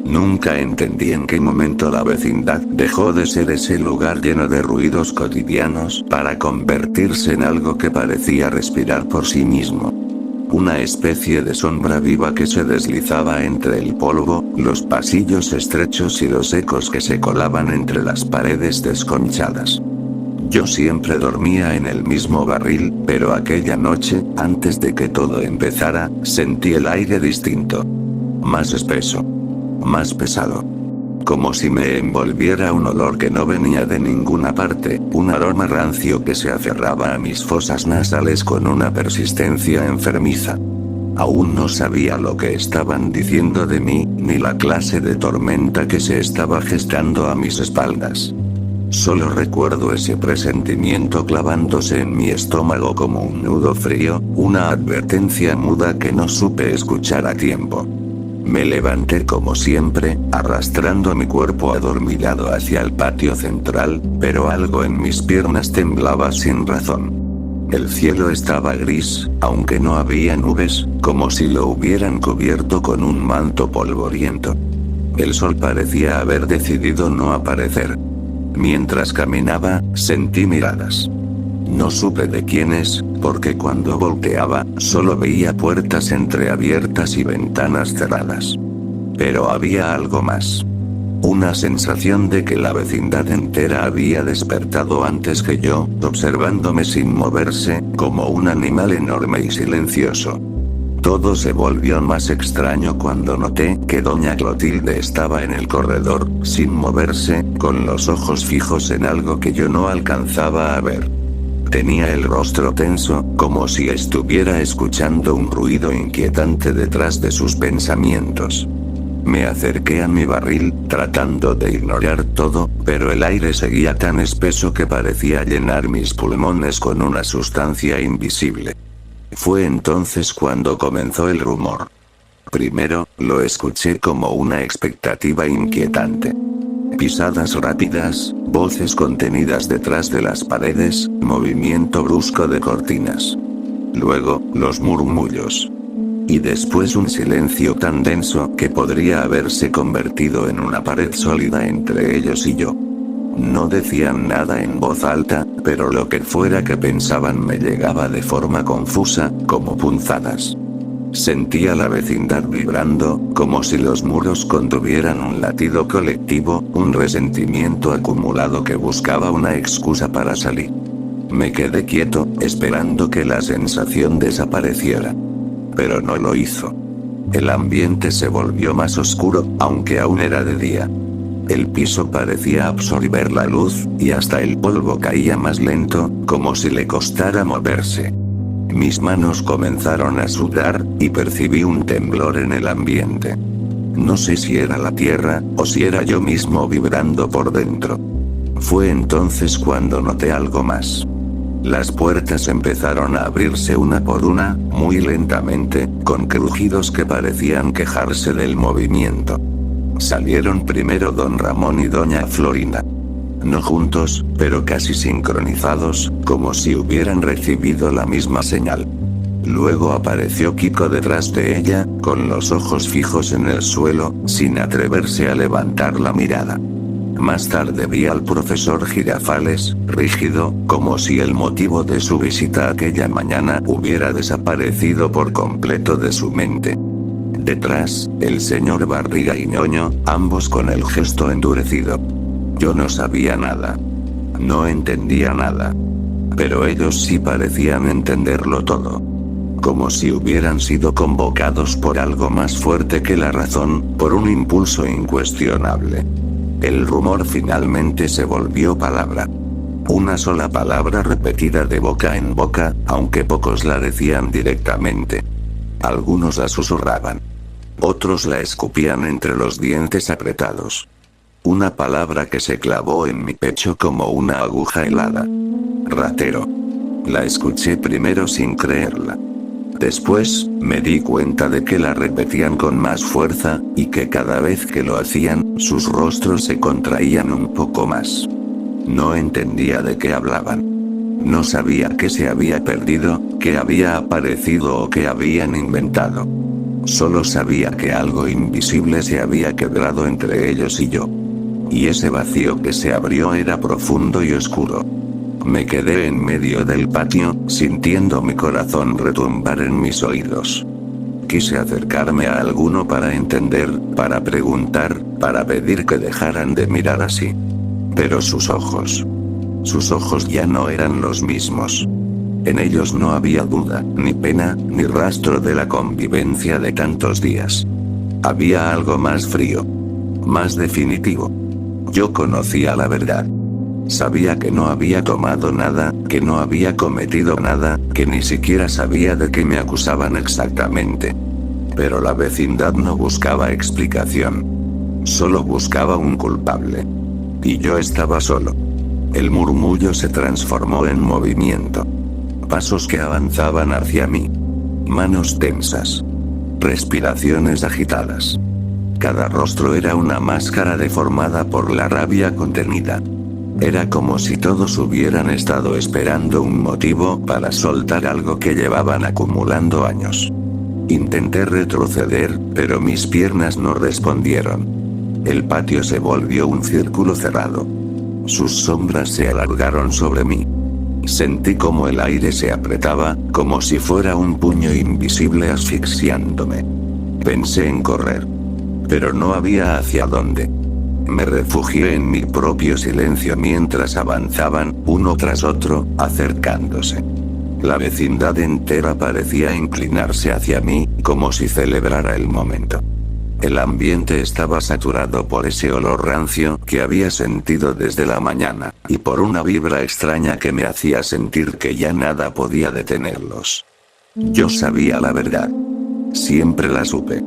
Nunca entendí en qué momento la vecindad dejó de ser ese lugar lleno de ruidos cotidianos para convertirse en algo que parecía respirar por sí mismo. Una especie de sombra viva que se deslizaba entre el polvo, los pasillos estrechos y los ecos que se colaban entre las paredes desconchadas. Yo siempre dormía en el mismo barril, pero aquella noche, antes de que todo empezara, sentí el aire distinto. Más espeso. Más pesado. Como si me envolviera un olor que no venía de ninguna parte, un aroma rancio que se aferraba a mis fosas nasales con una persistencia enfermiza. Aún no sabía lo que estaban diciendo de mí, ni la clase de tormenta que se estaba gestando a mis espaldas. Solo recuerdo ese presentimiento clavándose en mi estómago como un nudo frío, una advertencia muda que no supe escuchar a tiempo. Me levanté como siempre, arrastrando mi cuerpo adormilado hacia el patio central, pero algo en mis piernas temblaba sin razón. El cielo estaba gris, aunque no había nubes, como si lo hubieran cubierto con un manto polvoriento. El sol parecía haber decidido no aparecer. Mientras caminaba, sentí miradas. No supe de quiénes, porque cuando volteaba, solo veía puertas entreabiertas y ventanas cerradas. Pero había algo más. Una sensación de que la vecindad entera había despertado antes que yo, observándome sin moverse, como un animal enorme y silencioso. Todo se volvió más extraño cuando noté que doña Clotilde estaba en el corredor, sin moverse, con los ojos fijos en algo que yo no alcanzaba a ver. Tenía el rostro tenso, como si estuviera escuchando un ruido inquietante detrás de sus pensamientos. Me acerqué a mi barril, tratando de ignorar todo, pero el aire seguía tan espeso que parecía llenar mis pulmones con una sustancia invisible. Fue entonces cuando comenzó el rumor. Primero, lo escuché como una expectativa inquietante. Pisadas rápidas, voces contenidas detrás de las paredes, movimiento brusco de cortinas. Luego, los murmullos. Y después un silencio tan denso que podría haberse convertido en una pared sólida entre ellos y yo. No decían nada en voz alta, pero lo que fuera que pensaban me llegaba de forma confusa, como punzadas. Sentía la vecindad vibrando, como si los muros contuvieran un latido colectivo, un resentimiento acumulado que buscaba una excusa para salir. Me quedé quieto, esperando que la sensación desapareciera. Pero no lo hizo. El ambiente se volvió más oscuro, aunque aún era de día. El piso parecía absorber la luz, y hasta el polvo caía más lento, como si le costara moverse. Mis manos comenzaron a sudar, y percibí un temblor en el ambiente. No sé si era la tierra, o si era yo mismo vibrando por dentro. Fue entonces cuando noté algo más. Las puertas empezaron a abrirse una por una, muy lentamente, con crujidos que parecían quejarse del movimiento. Salieron primero don Ramón y doña Florinda. No juntos, pero casi sincronizados, como si hubieran recibido la misma señal. Luego apareció Kiko detrás de ella, con los ojos fijos en el suelo, sin atreverse a levantar la mirada. Más tarde vi al profesor Girafales, rígido, como si el motivo de su visita aquella mañana hubiera desaparecido por completo de su mente. Detrás, el señor Barriga y Ñoño, ambos con el gesto endurecido. Yo no sabía nada. No entendía nada. Pero ellos sí parecían entenderlo todo. Como si hubieran sido convocados por algo más fuerte que la razón, por un impulso incuestionable. El rumor finalmente se volvió palabra. Una sola palabra repetida de boca en boca, aunque pocos la decían directamente. Algunos la susurraban. Otros la escupían entre los dientes apretados. Una palabra que se clavó en mi pecho como una aguja helada. Ratero. La escuché primero sin creerla. Después, me di cuenta de que la repetían con más fuerza, y que cada vez que lo hacían, sus rostros se contraían un poco más. No entendía de qué hablaban. No sabía qué se había perdido, qué había aparecido o qué habían inventado. Solo sabía que algo invisible se había quebrado entre ellos y yo. Y ese vacío que se abrió era profundo y oscuro. Me quedé en medio del patio, sintiendo mi corazón retumbar en mis oídos. Quise acercarme a alguno para entender, para preguntar, para pedir que dejaran de mirar así. Pero sus ojos ya no eran los mismos. En ellos no había duda, ni pena, ni rastro de la convivencia de tantos días. Había algo más frío, más definitivo. Yo conocía la verdad. Sabía que no había tomado nada, que no había cometido nada, que ni siquiera sabía de qué me acusaban exactamente. Pero la vecindad no buscaba explicación. Solo buscaba un culpable. Y yo estaba solo. El murmullo se transformó en movimiento. Pasos que avanzaban hacia mí. Manos tensas. Respiraciones agitadas. Cada rostro era una máscara deformada por la rabia contenida. Era como si todos hubieran estado esperando un motivo para soltar algo que llevaban acumulando años. Intenté retroceder, pero mis piernas no respondieron. El patio se volvió un círculo cerrado. Sus sombras se alargaron sobre mí. Sentí como el aire se apretaba, como si fuera un puño invisible asfixiándome. Pensé en correr. Pero no había hacia dónde. Me refugié en mi propio silencio mientras avanzaban, uno tras otro, acercándose. La vecindad entera parecía inclinarse hacia mí, como si celebrara el momento. El ambiente estaba saturado por ese olor rancio que había sentido desde la mañana, y por una vibra extraña que me hacía sentir que ya nada podía detenerlos. Yo sabía la verdad. Siempre la supe.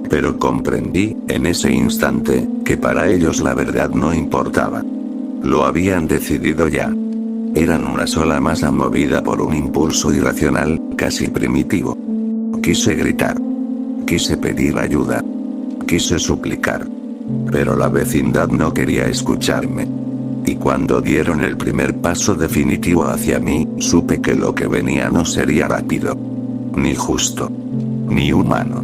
Pero comprendí, en ese instante, que para ellos la verdad no importaba. Lo habían decidido ya. Eran una sola masa movida por un impulso irracional, casi primitivo. Quise gritar. Quise pedir ayuda. Quise suplicar. Pero la vecindad no quería escucharme. Y cuando dieron el primer paso definitivo hacia mí, supe que lo que venía no sería rápido. Ni justo. Ni humano.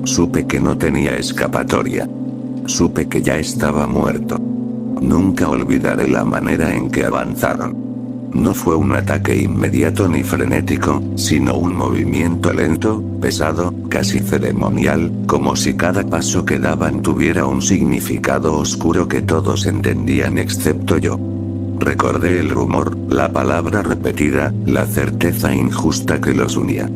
Supe que no tenía escapatoria. Supe que ya estaba muerto. Nunca olvidaré la manera en que avanzaron. No fue un ataque inmediato ni frenético, sino un movimiento lento, pesado, casi ceremonial, como si cada paso que daban tuviera un significado oscuro que todos entendían excepto yo. Recordé el rumor, la palabra repetida, la certeza injusta que los unía.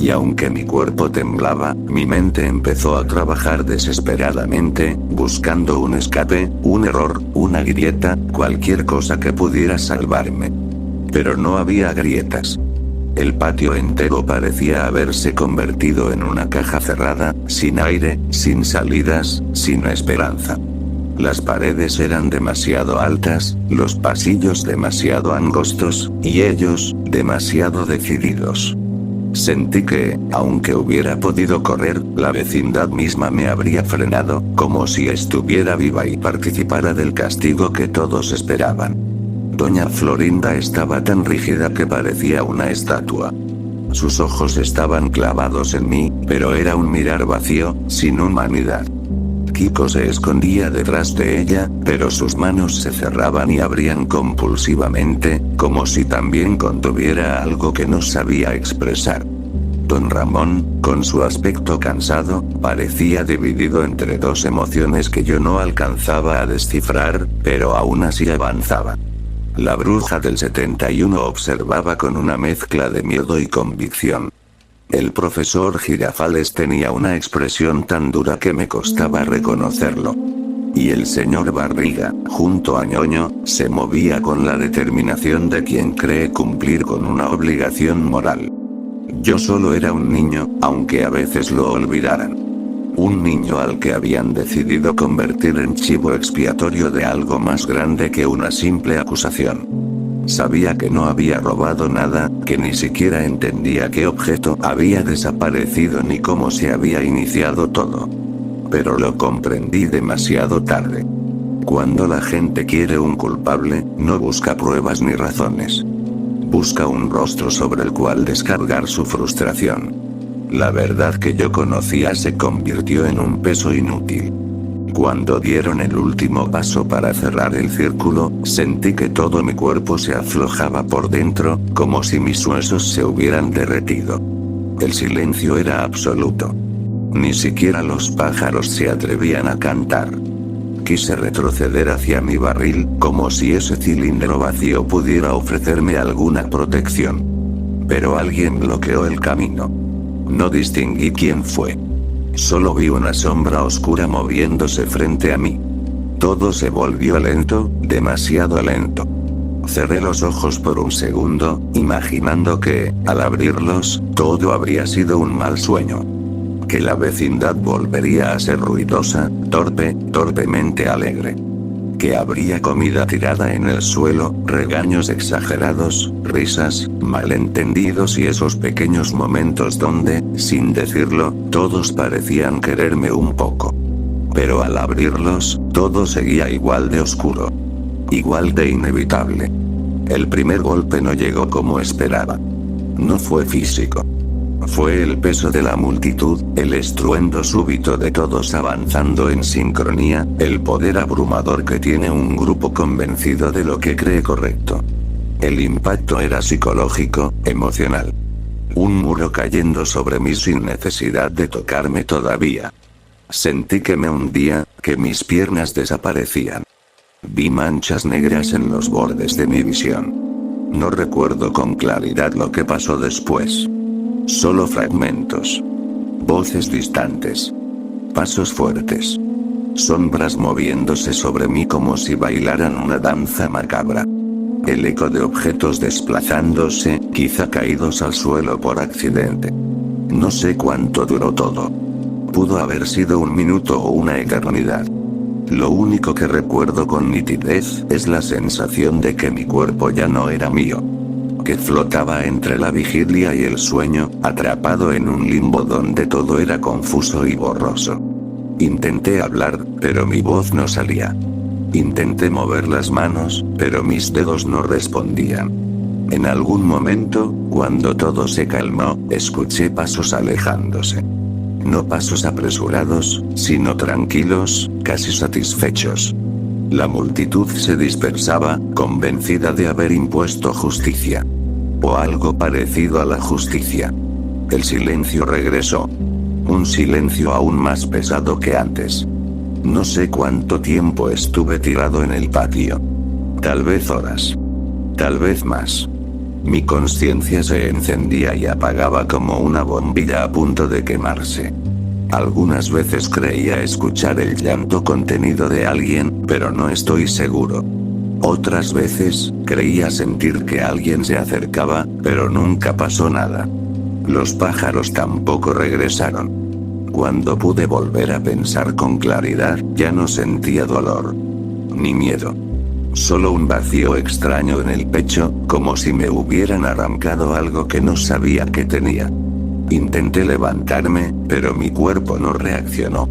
Y aunque mi cuerpo temblaba, mi mente empezó a trabajar desesperadamente, buscando un escape, un error, una grieta, cualquier cosa que pudiera salvarme. Pero no había grietas. El patio entero parecía haberse convertido en una caja cerrada, sin aire, sin salidas, sin esperanza. Las paredes eran demasiado altas, los pasillos demasiado angostos, y ellos, demasiado decididos. Sentí que, aunque hubiera podido correr, la vecindad misma me habría frenado, como si estuviera viva y participara del castigo que todos esperaban. Doña Florinda estaba tan rígida que parecía una estatua. Sus ojos estaban clavados en mí, pero era un mirar vacío, sin humanidad. Kiko se escondía detrás de ella, pero sus manos se cerraban y abrían compulsivamente, como si también contuviera algo que no sabía expresar. Don Ramón, con su aspecto cansado, parecía dividido entre dos emociones que yo no alcanzaba a descifrar, pero aún así avanzaba. La bruja del 71 observaba con una mezcla de miedo y convicción. El profesor Girafales tenía una expresión tan dura que me costaba reconocerlo. Y el señor Barriga, junto a Ñoño, se movía con la determinación de quien cree cumplir con una obligación moral. Yo solo era un niño, aunque a veces lo olvidaran. Un niño al que habían decidido convertir en chivo expiatorio de algo más grande que una simple acusación. Sabía que no había robado nada, que ni siquiera entendía qué objeto había desaparecido ni cómo se había iniciado todo. Pero lo comprendí demasiado tarde. Cuando la gente quiere un culpable, no busca pruebas ni razones. Busca un rostro sobre el cual descargar su frustración. La verdad que yo conocía se convirtió en un peso inútil. Cuando dieron el último paso para cerrar el círculo, sentí que todo mi cuerpo se aflojaba por dentro, como si mis huesos se hubieran derretido. El silencio era absoluto. Ni siquiera los pájaros se atrevían a cantar. Quise retroceder hacia mi barril, como si ese cilindro vacío pudiera ofrecerme alguna protección. Pero alguien bloqueó el camino. No distinguí quién fue. Solo vi una sombra oscura moviéndose frente a mí. Todo se volvió lento, demasiado lento. Cerré los ojos por un segundo, imaginando que, al abrirlos, todo habría sido un mal sueño. Que la vecindad volvería a ser ruidosa, torpemente alegre. Que habría comida tirada en el suelo, regaños exagerados, risas, malentendidos y esos pequeños momentos donde, sin decirlo, todos parecían quererme un poco. Pero al abrirlos, todo seguía igual de oscuro. Igual de inevitable. El primer golpe no llegó como esperaba. No fue físico. Fue el peso de la multitud, el estruendo súbito de todos avanzando en sincronía, el poder abrumador que tiene un grupo convencido de lo que cree correcto. El impacto era psicológico, emocional. Un muro cayendo sobre mí sin necesidad de tocarme todavía. Sentí que me hundía, que mis piernas desaparecían. Vi manchas negras en los bordes de mi visión. No recuerdo con claridad lo que pasó después. Solo fragmentos. Voces distantes. Pasos fuertes. Sombras moviéndose sobre mí como si bailaran una danza macabra. El eco de objetos desplazándose, quizá caídos al suelo por accidente. No sé cuánto duró todo. Pudo haber sido un minuto o una eternidad. Lo único que recuerdo con nitidez es la sensación de que mi cuerpo ya no era mío. Que flotaba entre la vigilia y el sueño, atrapado en un limbo donde todo era confuso y borroso. Intenté hablar, pero mi voz no salía. Intenté mover las manos, pero mis dedos no respondían. En algún momento, cuando todo se calmó, escuché pasos alejándose. No pasos apresurados, sino tranquilos, casi satisfechos. La multitud se dispersaba, convencida de haber impuesto justicia. O algo parecido a la justicia. El silencio regresó. Un silencio aún más pesado que antes. No sé cuánto tiempo estuve tirado en el patio. Tal vez horas. Tal vez más. Mi conciencia se encendía y apagaba como una bombilla a punto de quemarse. Algunas veces creía escuchar el llanto contenido de alguien, pero no estoy seguro. Otras veces, creía sentir que alguien se acercaba, pero nunca pasó nada. Los pájaros tampoco regresaron. Cuando pude volver a pensar con claridad, ya no sentía dolor. Ni miedo. Solo un vacío extraño en el pecho, como si me hubieran arrancado algo que no sabía que tenía. Intenté levantarme, pero mi cuerpo no reaccionó.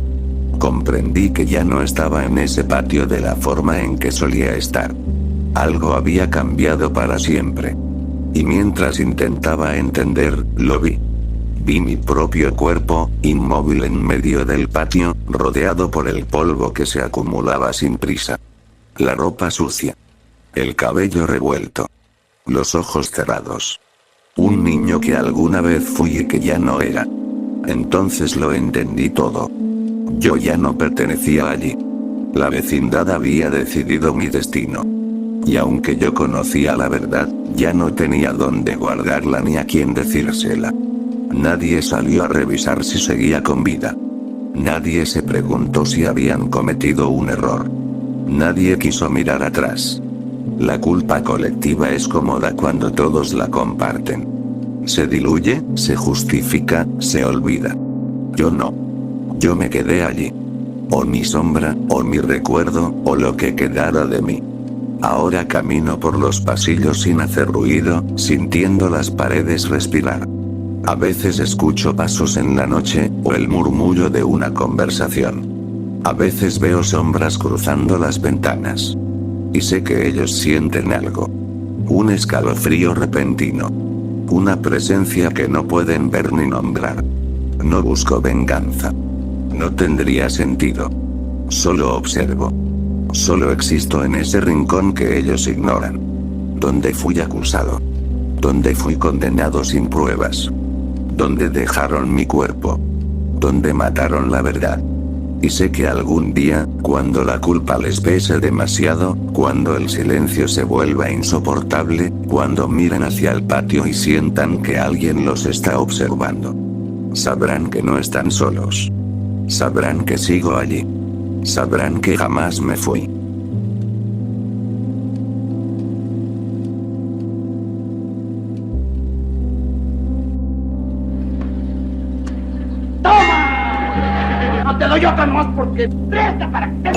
Comprendí que ya no estaba en ese patio de la forma en que solía estar. Algo había cambiado para siempre. Y mientras intentaba entender, lo vi. Vi mi propio cuerpo, inmóvil en medio del patio, rodeado por el polvo que se acumulaba sin prisa. La ropa sucia. El cabello revuelto. Los ojos cerrados. Un niño que alguna vez fui y que ya no era. Entonces lo entendí todo. Yo ya no pertenecía allí. La vecindad había decidido mi destino. Y aunque yo conocía la verdad, ya no tenía dónde guardarla ni a quién decírsela. Nadie salió a revisar si seguía con vida. Nadie se preguntó si habían cometido un error. Nadie quiso mirar atrás. La culpa colectiva es cómoda cuando todos la comparten. Se diluye, se justifica, se olvida. Yo no. Yo me quedé allí. O mi sombra, o mi recuerdo, o lo que quedara de mí. Ahora camino por los pasillos sin hacer ruido, sintiendo las paredes respirar. A veces escucho pasos en la noche, o el murmullo de una conversación. A veces veo sombras cruzando las ventanas. Y sé que ellos sienten algo. Un escalofrío repentino. Una presencia que no pueden ver ni nombrar. No busco venganza. No tendría sentido. Solo observo. Solo existo en ese rincón que ellos ignoran. Donde fui acusado. Donde fui condenado sin pruebas. Donde dejaron mi cuerpo. Donde mataron la verdad. Y sé que algún día, cuando la culpa les pese demasiado, cuando el silencio se vuelva insoportable, cuando miren hacia el patio y sientan que alguien los está observando, sabrán que no están solos. Sabrán que sigo allí. Sabrán que jamás me fui. ¡Toma! No te doy otra más porque presta para que